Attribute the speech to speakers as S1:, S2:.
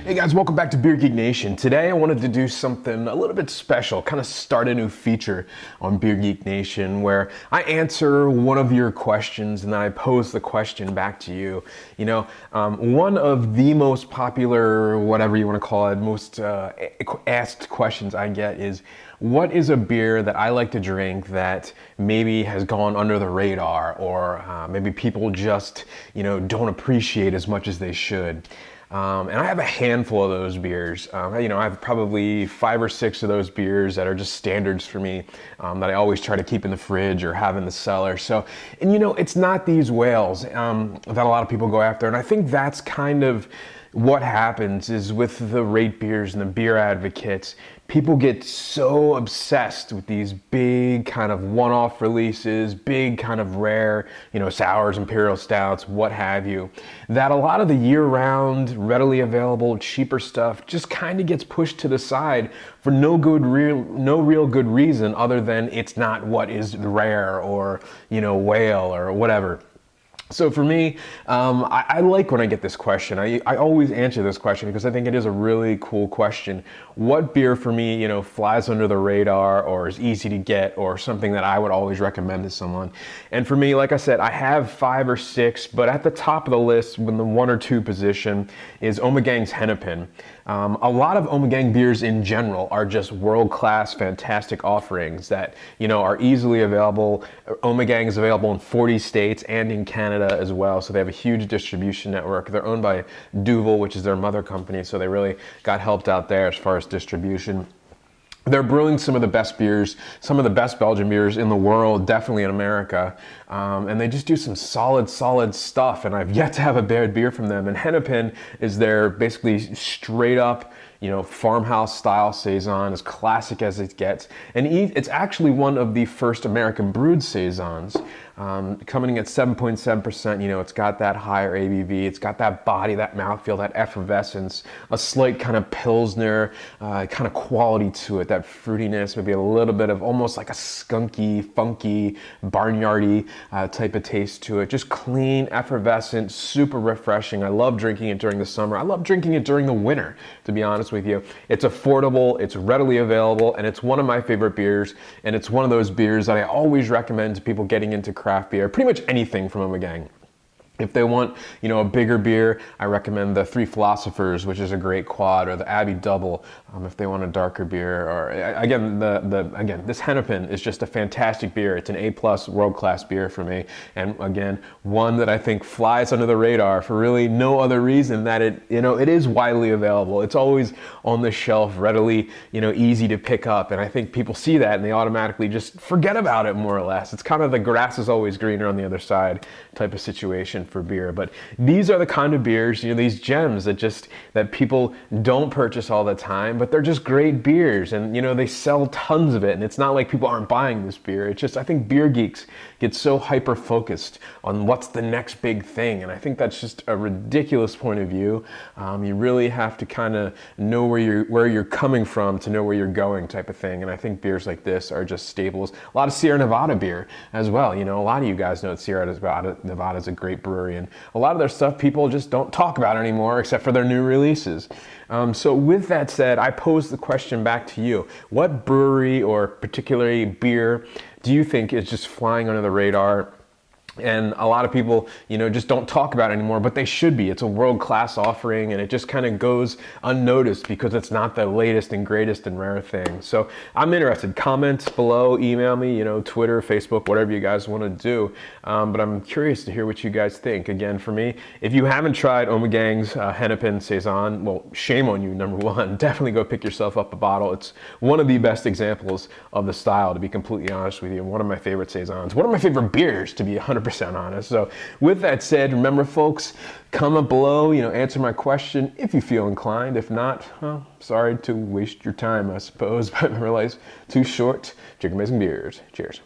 S1: Hey guys, welcome back to Beer Geek Nation. Today I wanted to do something a little bit special, kind of start a new feature on Beer Geek Nation where I answer one of your questions and then I pose the question back to you. You know, one of the most popular, whatever you want to call it, most asked questions I get is, what is a beer that I like to drink that maybe has gone under the radar, or maybe people just, don't appreciate as much as they should? And I have a handful of those beers. I have probably 5 or 6 of those beers that are just standards for me, that I always try to keep in the fridge or have in the cellar. So, and it's not these whales that a lot of people go after. And I think that's kind of what happens is with the rate beers and the beer advocates, people get so obsessed with these big kind of one-off releases, big kind of rare, sours, imperial stouts, what have you, that a lot of the year-round, readily available, cheaper stuff just kind of gets pushed to the side for no real good reason other than it's not what is rare or, whale or whatever. So for me, I like when I get this question. I always answer this question because I think it is a really cool question. What beer for me, flies under the radar or is easy to get or something that I would always recommend to someone? And for me, like I said, I have 5 or 6, but at the top of the list, in the 1 or 2 position, is Omegang's Hennepin. A lot of Omegang beers in general are just world-class, fantastic offerings that, are easily available. Omegang is available in 40 states and in Canada as well, so they have a huge distribution network. They're owned by Duvel, which is their mother company, so they really got helped out there as far as distribution. They're brewing some of the best beers, some of the best Belgian beers in the world, definitely in America. And they just do some solid stuff, and I've yet to have a bad beer from them. And Hennepin is their basically straight up, farmhouse style saison, as classic as it gets. And it's actually one of the first American brewed saisons, coming in at 7.7%. It's got that higher ABV, it's got that body, that mouthfeel, that effervescence, a slight kind of Pilsner kind of quality to it, that fruitiness, maybe a little bit of almost like a skunky, funky, barnyardy type of taste to it. Just clean, effervescent, super refreshing. I love drinking it during the summer. I love drinking it during the winter, to be honest with you. It's affordable, it's readily available, and it's one of my favorite beers, and it's one of those beers that I always recommend to people getting into craft beer, pretty much anything from Omegang. If they want, a bigger beer, I recommend the Three Philosophers, which is a great quad, or the Abbey Double, if they want a darker beer. Or again, this Hennepin is just a fantastic beer. It's an A+ world-class beer for me, and again, one that I think flies under the radar for really no other reason that it is widely available. It's always on the shelf, readily, easy to pick up, and I think people see that and they automatically just forget about it more or less. It's kind of the grass is always greener on the other side type of situation for beer. But these are the kind of beers, these gems that people don't purchase all the time, but they're just great beers, and they sell tons of it, and it's not like people aren't buying this beer. It's just, I think beer geeks get so hyper focused on what's the next big thing, and I think that's just a ridiculous point of view. You really have to kind of know where you're coming from to know where you're going type of thing, and I think beers like this are just staples. A lot of Sierra Nevada beer as well. A lot of you guys know that Sierra Nevada is a great brewery, and a lot of their stuff people just don't talk about anymore except for their new releases. So with that said, I pose the question back to you. What brewery or particularly beer do you think is just flying under the radar? And a lot of people, just don't talk about it anymore, but they should be. It's a world-class offering, and it just kind of goes unnoticed because it's not the latest and greatest and rare thing. So I'm interested. Comment below, email me, Twitter, Facebook, whatever you guys want to do. But I'm curious to hear what you guys think. Again, for me, if you haven't tried Omegang's Hennepin Saison, well, shame on you, number one. Definitely go pick yourself up a bottle. It's one of the best examples of the style, to be completely honest with you. One of my favorite Saisons. One of my favorite beers, to be 100% honest. So with that said, remember folks, comment below, answer my question if you feel inclined. If not, well, sorry to waste your time, I suppose, but remember life's too short. Drink amazing beers. Cheers.